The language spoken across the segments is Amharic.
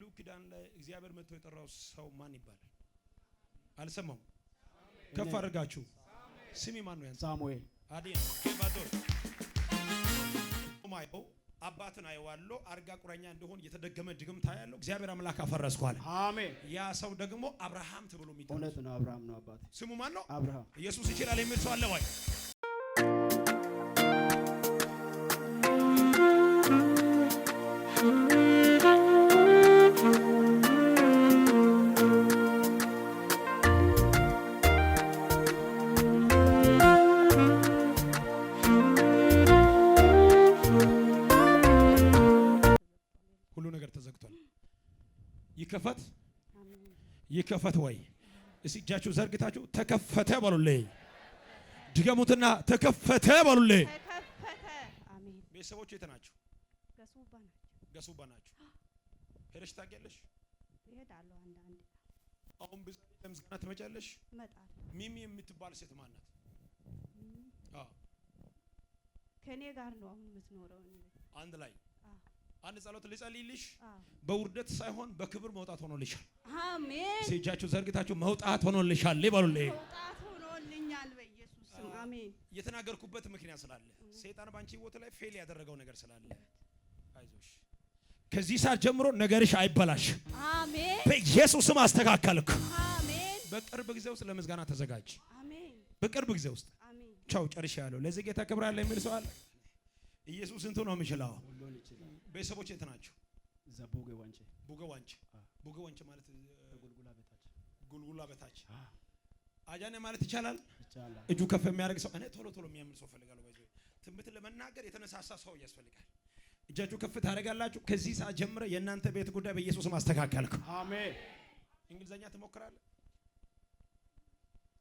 ብሉይ ኪዳን ላይ እግዚአብሔር መጥቶ የጠራው ሰው ማን ይባላል? አልሰማም። ከፍ አድርጋችሁ ስሚ። ማን ነው? ሳሙኤል አዲን ከባዶር ማይኦ አባትን አይዋሎ አርጋ ቁራኛ እንደሆን የተደገመ ድግምት ያለው እግዚአብሔር አምላክ አፈረስኩ አለ። አሜን። ያ ሰው ደግሞ አብርሃም ተብሎ የሚጠራው እውነት ነው። አብርሃም ነው አባቴ። ስሙ ማን ነው? አብርሃም። ኢየሱስ ይችላል የሚል ሰው አለ ወይ? ሁሉ ነገር ተዘግቷል። ይከፈት ይከፈት ወይ? እስቲ እጃችሁ ዘርግታችሁ ተከፈተ በሉልኝ። ድገሙትና ተከፈተ በሉልኝ። ተከፈተ። አሜን። ቤተሰቦች የት ናቸው? ገሱባ ናቸው። ሄደሽ ታውቂያለሽ? እሄዳለሁ አንዳንዴ። አሁን ብዙ ለምስጋና ትመጫለሽ? እመጣለሁ። ሚሚ የምትባል ሴት ማን ናት? ከኔ ጋር ነው አሁን የምትኖረው። አንድ ላይ አንድ ጸሎት ልጸልይልሽ። አዎ። በውርደት ሳይሆን በክብር መውጣት ሆኖልሻል። አሜን። እጃችሁ ዘርግታችሁ መውጣት ሆኖልሻል ይበሉልኝ። መውጣት ሆኖልኛል በኢየሱስ ስም አሜን። የተናገርኩበት ምክንያት ስላለ ሰይጣን ባንቺ ህይወት ላይ ፌል ያደረገው ነገር ስላለ አይዞሽ። ከዚህ ሰዓት ጀምሮ ነገርሽ አይበላሽ። አሜን። በኢየሱስም አስተካከልክ። አሜን። በቅርብ ጊዜ ውስጥ ለምስጋና ተዘጋጅ። አሜን። በቅርብ ጊዜ ውስጥ አሜን። ቻው ጨርሻለሁ። ለዚህ ጌታ ክብር አለ የሚል ሰው አለ? ኢየሱስ እንቱ ነው የሚችለው። ሁሉን ይችላል። ቤተሰቦች የት ናቸው? ዘቡገ ዋንቼ ቡገ ዋንች ቡገ ዋንች ማለት ጉልጉላ በታች ጉልጉላ በታች አጃኔ ማለት ይቻላል። ይቻላል። እጁ ከፍ የሚያደርግ ሰው እኔ ቶሎ የሚያምን ሰው ፈልጋለሁ። ባይዘው ትንቢት ለመናገር የተነሳሳ ሰው ያስፈልጋል። እጃችሁ ከፍ ታደርጋላችሁ። ከዚህ ሰዓት ጀምረ የእናንተ ቤት ጉዳይ በኢየሱስም አስተካከልክ። አሜን። እንግሊዘኛ ትሞክራለህ?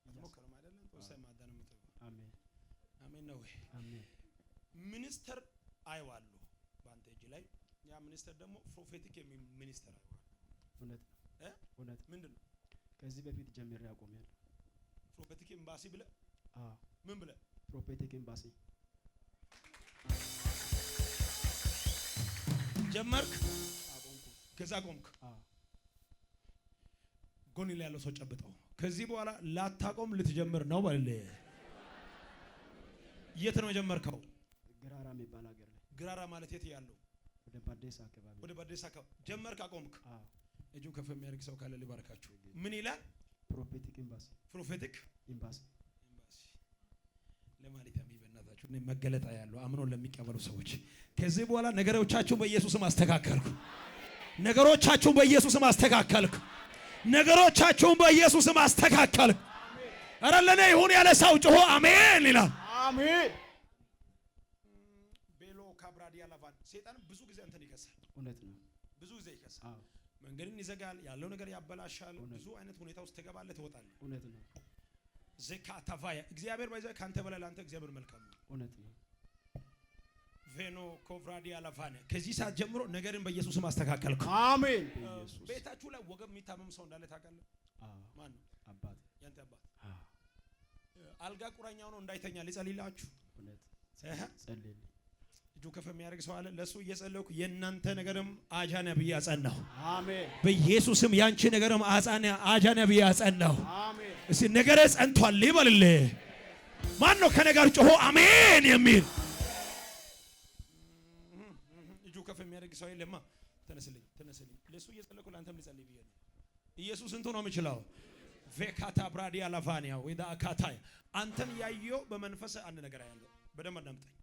ትሞክራለህ አይደለም? ተወሰነ ማዳን የምትለው አሜን። አሜን ነው ወይ? አሜን። ሚኒስተር አይዋሉ በአንተ እጅ ላይ ያ ሚኒስተር ደግሞ ፕሮፌቲክ የሚል ሚኒስተር አይዋሉ። እውነት እውነት ምንድን ነው? ከዚህ በፊት ጀምሬ አቆሚያለሁ። ፕሮፌቲክ ኤምባሲ ብለህ ምን ብለህ? ፕሮፌቲክ ኤምባሲ ጀመርክ፣ አቆምኩ፣ ከዛ ቆምክ። ጎን ላይ ያለው ሰው ጨብጠው። ከዚህ በኋላ ላታቆም ልትጀምር ነው ማለት። የት ነው የጀመርከው? ግራራ የሚባል ሀገር ላይ። ግራራ ማለት የት ያለው? ወደ ባዴሳ አካባቢ። ወደ ባዴሳ አካባቢ ጀመርክ፣ አቆምክ። እጁ ከፍ የሚያደርግ ሰው ካለ ሊባርካችሁ። ምን ይላል? ፕሮፌቲክ ኤምባሲ። ፕሮፌቲክ ኤምባሲ ለማለት የሚበናታችሁ እኔ መገለጣ ያለው አምኖ ለሚቀበሉ ሰዎች ከዚህ በኋላ ነገሮቻችሁን በኢየሱስም አስተካከልኩ። ነገሮቻችሁን በኢየሱስም አስተካከልኩ። ነገሮቻችሁን በኢየሱስም አስተካከልኩ። ኧረ ለኔ ይሁን ያለ ሰው ጮሆ አሜን ይላል። አሜን። ቤሎ ካብራዲያ ላቫን ሰይጣን ብዙ ጊዜ አንተን ይከሳል። እውነት ነው። ብዙ ጊዜ ይከሳል። መንገድን ይዘጋል። ያለው ነገር ያበላሻል። ብዙ አይነት ሁኔታ ውስጥ ትገባለህ፣ ትወጣለህ። እውነት ነው። ዘካታቫያ እግዚአብሔር ባይዘ ካንተ በላይ ላንተ እግዚአብሔር መልካም ነው። እውነት ነው። ቬኖ ኮቭራዲያ ላቫን ከዚህ ሰዓት ጀምሮ ነገርን በኢየሱስም አስተካከልኩ። አሜን። በኢየሱስ ቤታችሁ ላይ ወገብ የሚታመም ሰው እንዳለ ታውቃለህ? ማን ነው? አባት። ያንተ አባት አልጋ ቁራኛው ነው እንዳይተኛ ሊጸልይላችሁ። እውነት ጸልይልኝ። እጁ ከፍ የሚያደርግ ሰው አለ? ለሱ እየጸለይኩ የእናንተ ነገርም አጃነ ብዬ አጸናሁ። አሜን። በኢየሱስም ያንቺ ነገርም አጃነ ብዬ አጸናሁ። አሜን። እስቲ ነገረ ጸንቷል ይበልልህ። ማን ነው ከነገር ጮሆ አሜን የሚል? እጁ ከፍ የሚያደርግ ሰው የለማ? ተነስልኝ፣ ተነስልኝ። ለሱ እየጸለይኩ ለአንተም ልጸልይ ብዬ ነው። ኢየሱስ እንቱ ነው የሚችለው። ቬካታ ብራዲያ ላቫኒያ ወይዳ አካታይ አንተን ያየው በመንፈስ አንድ ነገር ያለው በደንብ አዳምጠኝ።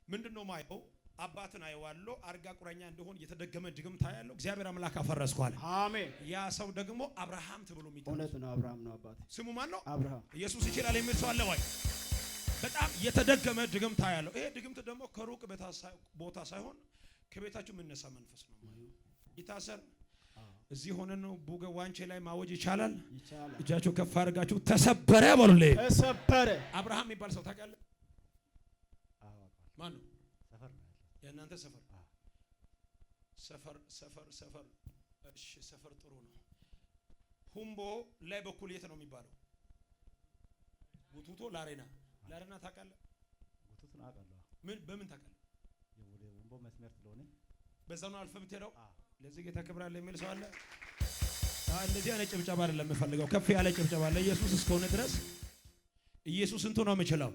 ምንድነው ማየው? አባትን አይዋሎ አርጋ ቁራኛ እንደሆን የተደገመ ድግምት ያለው እግዚአብሔር አምላክ አፈረስኩ አለ። አሜን። ያ ሰው ደግሞ አብርሃም ተብሎ የሚጠራው እውነት ነው። አብርሃም ነው አባቴ። ስሙ ማን ነው? አብርሃም። ኢየሱስ ይችላል የሚል ሰው አለ ወይ? በጣም የተደገመ ድግምት ያለው። ይሄ ድግምት ደግሞ ከሩቅ ቦታ ሳይሆን ከቤታችሁ የምነሳ መንፈስ ነው። ይታሰር። እዚህ ሆነን ነው ቡገ ዋንቼ ላይ ማወጅ ይቻላል። ይቻላል። እጃችሁ ከፍ አድርጋችሁ ተሰበረ በሉልኝ። ተሰበረ። አብርሃም የሚባል ሰው ታውቃለህ? ማን ነው? ሰፈር ነው ያለው። የእናንተ ሰፈር? ሰፈር። እሺ ሰፈር ጥሩ ነው። ሁምቦ ላይ በኩል የት ነው የሚባለው? ጉቱቶ ላሬና ታውቃለህ? ጉቱቱን አውቃለሁ። በምን ታውቃለህ? የወደ ሁምቦ መስመር ስለሆነ በዛው ነው አልፈህ የምትሄደው። ለዚህ ጌታ ክብር አለ የሚል ሰው አለ? እንደዚህ አይነት ጭብጨባ አይደለም የምፈልገው፣ ከፍ ያለ ጭብጨባ ለኢየሱስ እስከሆነ ድረስ ኢየሱስ እንቱ ነው የምችለው።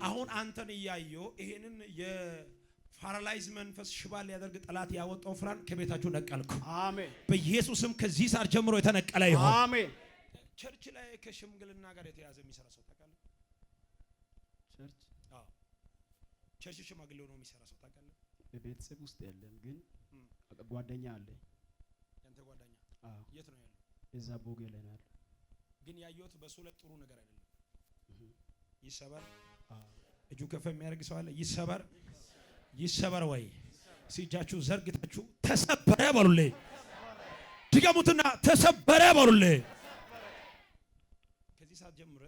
አሁን አንተን እያየሁ ይሄንን የፓራላይዝ መንፈስ ሽባ ሊያደርግ ጠላት ያወጣው ፍራን ከቤታችሁ ነቀልኩ። አሜን። በኢየሱስም ከዚህ ሰዓት ጀምሮ የተነቀለ ይሁን። አሜን። ቸርች ላይ ከሽምግልና ጋር የተያዘ የሚሰራ ሰው ታውቃለህ? ቸርች አዎ፣ ቸርች ሽማግሌ ሆኖ የሚሰራ ሰው ታውቃለህ? በቤተሰብ ውስጥ የለም፣ ግን ጓደኛ አለ። ያንተ ጓደኛ? አዎ። የት ነው ያለው? እዛ ቦጌ ላይ ነው ያለው። ግን ያየሁት በሱ ላይ ጥሩ ነገር አይደለም። ይሰበር። አዎ። እጁ ከፍ የሚያደርግ ሰው አለ? ይሰበር። ይሰበር ወይ ሲጃችሁ ዘርግታችሁ ተሰበረ በሉልኝ። ድገሙትና ተሰበረ በሉልኝ። ከዚህ ሰዓት ጀምረ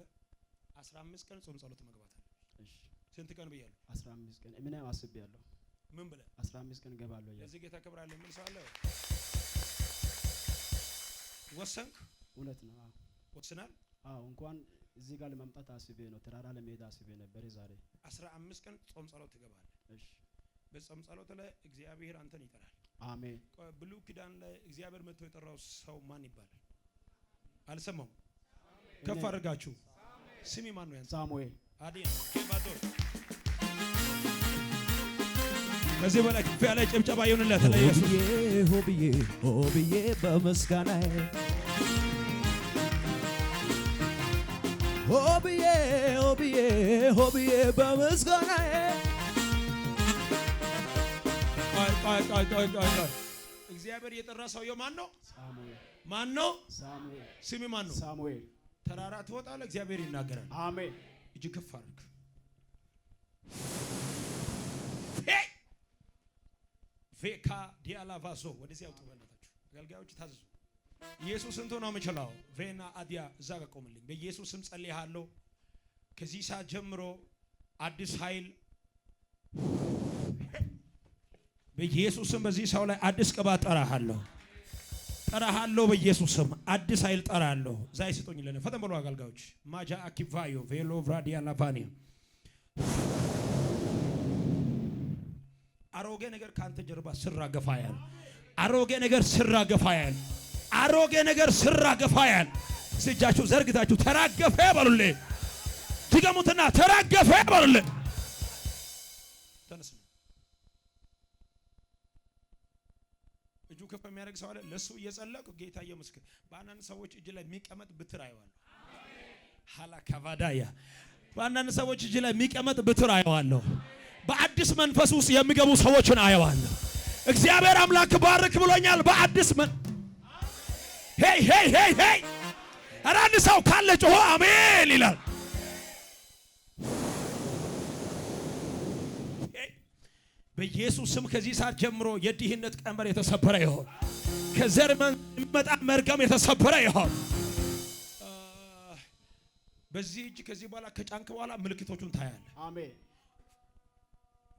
15 ቀን ጾም ጸሎት መግባት አለ። እሺ። ስንት ቀን ብያለሁ? 15 ቀን ምን አስቤያለሁ። ምን ብለህ? 15 ቀን ገባለሁ። ለዚህ ጌታ ክብር አለ የሚል ሰው አለ? ወሰንክ? እውነት ነው። አዎ። ወስናል? አዎ። እንኳን እዚህ ጋር ለመምጣት አስቤ ነው። ተራራ ለመሄድ አስቤ ነበር። ዛሬ 15 ቀን ጾም ጸሎት ትገባለህ። እሺ። በጾም ጸሎት ላይ እግዚአብሔር አንተን ይጠራል። አሜን። ብሉይ ኪዳን ላይ እግዚአብሔር መጥቶ የጠራው ሰው ማን ይባላል? አልሰማም። ከፍ አድርጋችሁ ስሚ። ማን ነው ያንተ? ሳሙኤል አዲን ባዶር። ከዚህ በላይ ከፍ ያለ ጭብጨባ ይሁንለት ለኢየሱስ። ሆብዬ ሆብዬ በመስጋናዬ ሆብዬ ሆብዬ ሆብዬ በመስጋናዬ እግዚአብሔር የጠራ ሰውየው ማን ነው? ሳሙኤል። ማን ነው? ሳሙኤል። ስሚ ማን ነው? ሳሙኤል። ተራራ ትወጣለህ፣ እግዚአብሔር ይናገራል። አሜን። እጅ ከፍ አድርግ። ቬካ ዲያላቫዞ ወደዚህ አውጡ። በእናታችሁ አገልጋዮች ታዘዙ። ኢየሱስ እንቶ ነው የምችለው። ቬና አዲያ እዛ ጋር ቆምልኝ። በኢየሱስ ስም ጸልያለሁ። ከዚህ ሰዓት ጀምሮ አዲስ ኃይል በኢየሱስ ስም በዚህ ሰው ላይ አዲስ ቅባት ጠራሃለሁ። በኢየሱስ ስም አዲስ ኃይል ጠራሃለሁ። ዛይ ስጡኝ ለነ ፈጠን ብሎ አገልጋዮች ማጃ አኪቫዮ ቬሎ ቭራዲያ ላቫኒያ አሮጌ ነገር ካንተ ጀርባ ስራገፋ ያል አሮጌ ነገር ስራገፋ ያል አሮጌ ነገር ስራገፋ ያል እጃችሁ ዘርግታችሁ ተራገፈ በሉልኝ። ድገሙትና ተራገፈ በሉልኝ። ተነስ። እጁ ከፍ የሚያደርግ ሰው አለ? ለሱ እየጸለቁ ጌታ ይመስገን። በአንዳንድ ሰዎች እጅ ላይ የሚቀመጥ ብትር አየዋለሁ። ሀላ ካቫዳያ በአንዳንድ ሰዎች እጅ ላይ የሚቀመጥ ብትር አየዋለሁ። በአዲስ መንፈስ ውስጥ የሚገቡ ሰዎችን አየዋለሁ። እግዚአብሔር አምላክ ባርክ ብሎኛል። በአዲስ ሄይ ሄይ ሄይ ሄይ ኧረ አንድ ሰው ካለ ጮሆ አሜን ይላል። በኢየሱስ ስም ከዚህ ሰዓት ጀምሮ የድህነት ቀንበር የተሰበረ ይሆን። ከዘር የሚመጣ መርገም የተሰበረ ይሆን። በዚህ እጅ ከዚህ በኋላ ከጫንክ በኋላ ምልክቶቹን ታያለ። አሜን።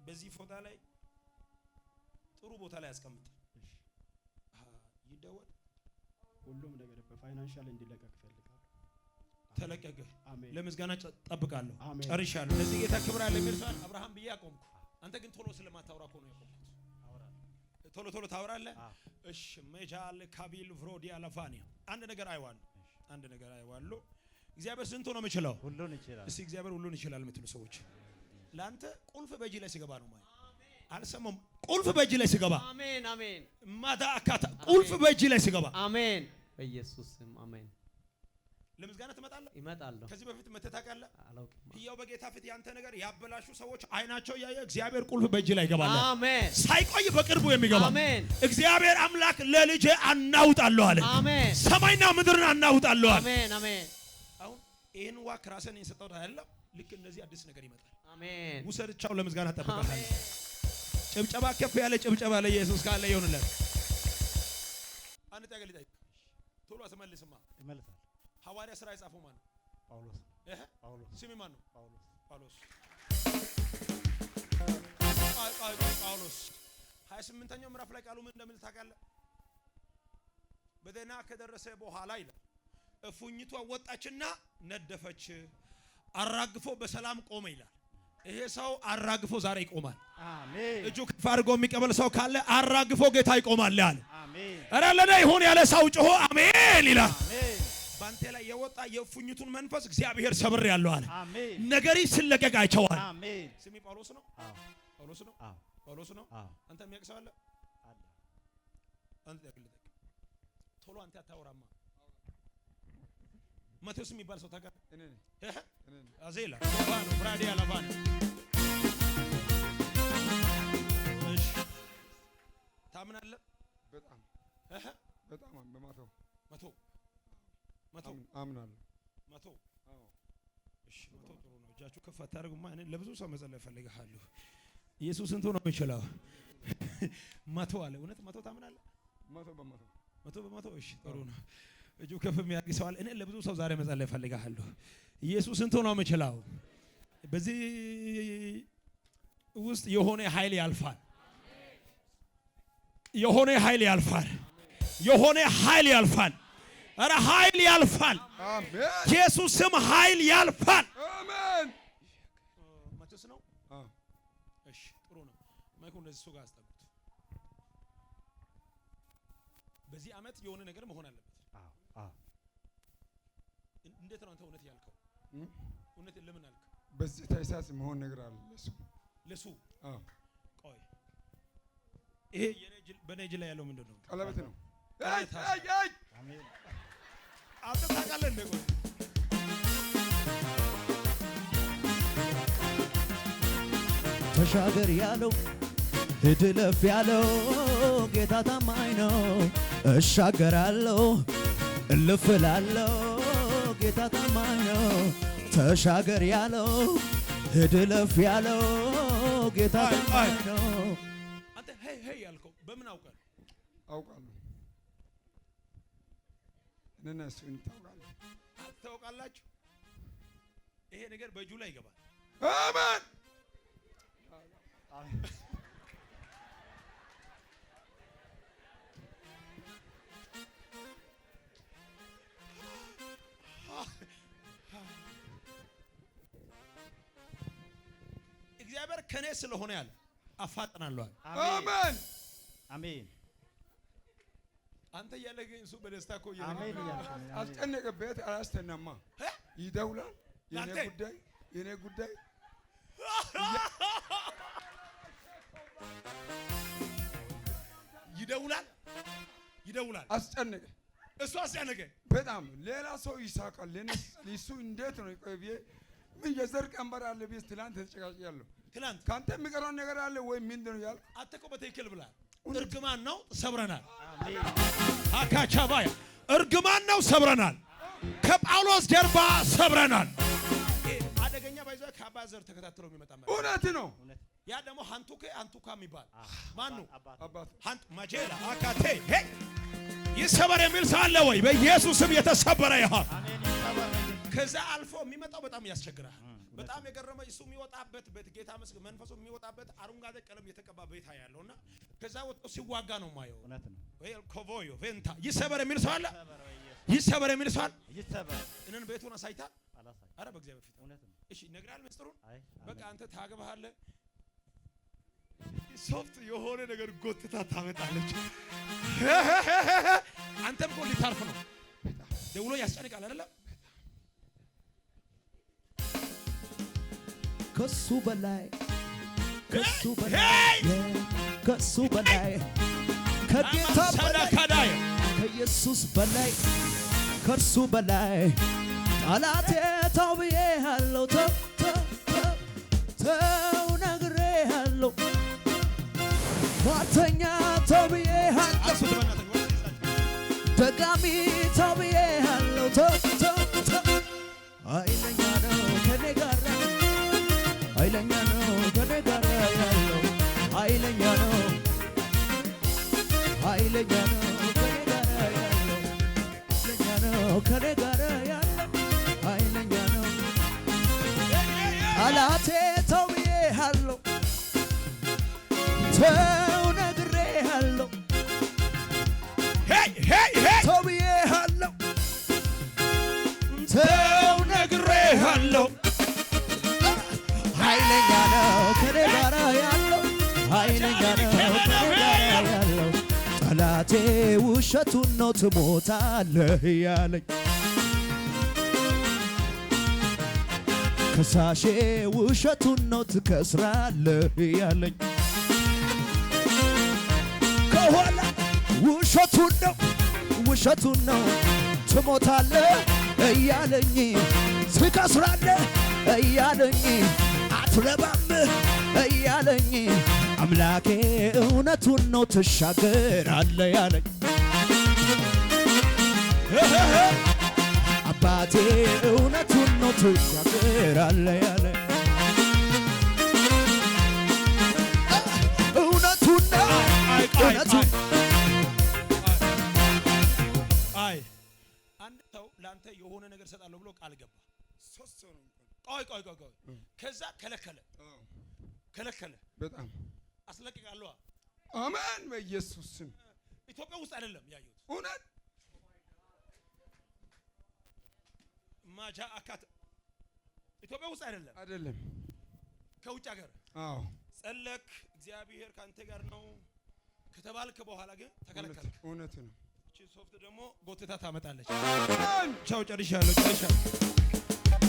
በዚህ ፎቶ ላይ ጥሩ ቦታ ላይ ያስቀምጥ። ይደወል። ሁሉም ነገር በፋይናንሻል እንዲለቀቅ ፈልጋለሁ። ተለቀቀ። አሜን። ለምስጋና ጠብቃለሁ። አሜን። ጨርሻለሁ። ለዚህ ጌታ ክብር አለ የሚል ሰው አብርሃም ብዬ አቆምኩ። አንተ ግን ቶሎ ስለማታወራ እኮ ነው ያቆምኩት። ቶሎ ታወራለህ። እሺ መጃል ካቢል ፍሮዲያ ለፋኒያ አንድ ነገር አይዋለሁ። እግዚአብሔር ስንቱ ነው የምችለው? ሁሉን ይችላል። እስቲ እግዚአብሔር ሁሉን ይችላል የምትሉ ሰዎች ለአንተ ቁልፍ በእጅ ላይ ሲገባ ነው ማለት አልሰማም። ቁልፍ በእጅ ላይ ሲገባ አሜን አሜን። ማታ አካታ ቁልፍ በእጅ ላይ ሲገባ አሜን። በኢየሱስ ስም አሜን። ለምስጋና ትመጣለህ? ይመጣለሁ። ከዚህ በፊት መተህ ታውቃለህ? አላውቅም። ሕያው በጌታ ፊት ያንተ ነገር ያበላሹ ሰዎች አይናቸው እያየ እግዚአብሔር ቁልፍ በእጅ ላይ ይገባል። አሜን። ሳይቆይ በቅርቡ የሚገባ አሜን። እግዚአብሔር አምላክ ለልጄ አናውጣለሁ አለ። አሜን። ሰማይና ምድርን አናውጣለሁ አለ። አሜን አሜን። አሁን ይሄን ዋክ ራስን የሰጠው አይደለም። ልክ እንደዚህ አዲስ ነገር ይመጣል። አሜን። ውሰድቻው ለምስጋና ተጠብቀሃል። ጭብጨባ ከፍ ያለ ጭብጨባ ለኢየሱስ ካለ ይሁንለት። አንተ ታገልጣይ ቶሎ አስመልስማ። ይመልሳል። ሐዋርያ ሥራ የጻፈው ማን ነው? ጳውሎስ። ስሚ ማን ነው? ጳውሎስ 28ኛው ምዕራፍ ላይ ቃሉ ምን እንደሚል ታውቃለህ? በደህና ከደረሰ በኋላ ይላል እፉኝቷ ወጣችና ነደፈች፣ አራግፎ በሰላም ቆመ ይላል። ይሄ ሰው አራግፎ ዛሬ ይቆማል። አሜን። እጁ ከፍ አድርጎ የሚቀበል ሰው ካለ አራግፎ ጌታ ይቆማል አለ። ኧረ ለኔ ይሁን ያለ ሰው ጮሆ አሜን ይላል። ባንተ ላይ የወጣ የፉኝቱን መንፈስ እግዚአብሔር ሰብር ያለው አለ። ነገሪ ሲለቀቅ አይቼዋል። ስሚ ጳውሎስ ነው። ጳውሎስ ነው። ጳውሎስ ነው። አንተ የሚያቅሰው አለ። አንተ ያቅልጥ ቶሎ አንተ አታወራማ። ማቴዎስ የሚባል ሰው ታውቃለህ? አዜላ ባኑ ብራዲያ ላባን እሺ ታምናለህ? በጣም በመቶ አምናለሁ። መቶ እሺ፣ መቶ ጥሩ ነው። እጃችሁ ከፍ አታደርጉማ። እኔ ለብዙ ሰው መጸለይ እፈልጋለሁ። ኢየሱስ እንቶ ነው የሚችለው። መቶ አለ። እውነት መቶ ታምናለህ? መቶ በመቶ እሺ፣ ጥሩ ነው። እጁ ከፍ የሚያደርግ ሰው አለ። እኔ ለብዙ ሰው ዛሬ መጸለይ እፈልጋለሁ። ኢየሱስ እንቶ ነው የሚችለው። በዚህ ውስጥ የሆነ ኃይል ያልፋል። የሆነ ኃይል ያልፋል። የሆነ ኃይል ያልፋል። ኧረ ኃይል ያልፋል። አሜን። ኢየሱስም ኃይል ያልፋል። አሜን። ማቴዎስ ነው። እሺ ጥሩ ነው። ማይኩ እንደዚህ እሱ ጋር አስጠጉት። በዚህ ዓመት የሆነ ነገር መሆን አለበት። እንዴት ነው አንተ እውነት ያልከው? እውነት ለምን አልከው? በዚህ ታይሳስ መሆን ነገር አለ ለሱ ቆይ ይሄ በኔ እጅ ላይ ያለው ምንድን ነው? ቀለበት ነው። አሜን። አንተ ታውቃለህ እንደ ቆይ ተሻገር ያለው እድለፍ ያለው ጌታ ታማኝ ነው። እሻገራለሁ እልፍ እላለሁ ጌታ ታማኝ ነው። ተሻገር ያለው እድለፍ ያለው ጌታ ታማኝ ነው። አንተ ሄይ ሄይ ያልከው በምን አውቃለሁ? እኔና እሱ እንታውቃለን። ታውቃላችሁ? ይሄ ነገር በእጁ ላይ ይገባል። አሜን። እግዚአብሔር ከኔ ስለሆነ ያለ አፋጥናለሁ። አሜን። አሜን። አንተ ያለ ግን እሱ በደስታ እኮ አሜን። አስጨነቀበት አላስተናማ ይደውላል። የኔ ጉዳይ ይደውላል። አስጨነቀ። እሱ አስጨነቀ በጣም ሌላ ሰው ይሳቃል። ለሱ እንዴት ነው ቆይ ምን የዘር ቀንበር አለ ቢስ ትላንት ተጨቃጭያለሁ። ትላንት ካንተ የሚቀረው ነገር አለ ወይ ምንድን ነው ያልኩ? አንተ እኮ በትክክል ብለሃል። እርግማን ነው ሰብረናል። አካቻባያ እርግማን ነው ሰብረናል። ከጳውሎስ ጀርባ ሰብረናል። አደገኛ ባይዘው ከአባዘር ተከታትለው የሚመጣ ማለት እውነት ነው። ያ ደግሞ አንቱካ የሚባል ማን ነው? አባት አንቱ ማጄላ አካቴ ሄይ ይሰበር የሚል ሰው አለ ወይ? በኢየሱስም የተሰበረ ይሁን። ከዛ አልፎ የሚመጣው በጣም ያስቸግራል። በጣም የገረመኝ እሱ የሚወጣበት ቤት ጌታ መስገን መንፈሱ የሚወጣበት አረንጓዴ ቀለም የተቀባ ቤት ያለውና ከዛ ወጥቶ ሲዋጋ ነው ማየው። እውነት ነው። ወይ ኮቮዮ ቬንታ ይሰበር የሚል ሰው አለ። ይሰበር የሚል ሰው አለ። ይሰበር እነን ቤቱን አሳይታ አላሳይ። አረ በእግዚአብሔር ፊት እውነት ነው። እሺ ነግራል ምስጢሩን። አይ በቃ አንተ ታገባሃለህ። ሶፍት የሆነ ነገር ጎትታ ታመጣለች። አንተም እኮ ሊታርፍ ነው። ደውሎ ያስጨንቃል አይደለም? ከሱ በላይ ከሱ በላይ ከሱ በላይ ከጌታ በላይ ከኢየሱስ በላይ ከእርሱ በላይ ጠላቴ ተው ብዬሃለሁ። ተው ነግሬሃለሁ። ሟርተኛ ተው ብዬሃለሁ። ደጋሚ ተው ብዬሃለሁ። ኃይለኛ ነው ከኔ ጋር ኃይለኛ ነው ከኔ ጋር ያለው ኃይለኛ ነው ኃይለኛ ነው ከኔ ጋር ያለው ኃይለኛ ነው ከኔ ጋር ያለው ኃይለኛ ነው። ጠላቴ ተው ብዬሃለሁ። ተው ነግሬሃለሁ። ተው ብዬሃለሁ። ተው ነግሬሃለሁ። ኃይለኛ ነው ከኔ ጋር ያለው ኃይለኛ ነው ከኔ ጋር ያለው ጠላቴ ውሸቱን ነው ትሞታለህ ያለኝ ከሳሼ ውሸቱን ነው ትከስራለህ ያለኝ ከኋላ ውሸቱን ነው ትሞታለህ እያለኝ ትከስራለህ እያለኝ አትረባም እያለኝ አምላኬ እውነቱን ነው ትሻገራለህ ያለኝ አባቴ እውነቱን ነው ትሻገራለህ ያለኝ እውነቱን ነው እውነቱን አንድ ሰው ላንተ የሆነ ነገር ሰጣለሁ ብሎ ቃል ገባ። ሶስት ሰው ነው ቆይ ከዛ ከለከለ በጣም አስለቅቃለሁ። አሜን በኢየሱስ ስም። ኢትዮጵያ ውስጥ አይደለም ያየሁት እውነት ማጃ አካት ኢትዮጵያ ውስጥ አይደለም ከውጭ ሀገር ጸለክ እግዚአብሔር ካንተ ጋር ነው ከተባልክ በኋላ ግን ተከለከልክ። እውነት ነው። እቺ ሶፍት ደግሞ ጎትታ ታመጣለች። ቻው ጨርሻለሁ።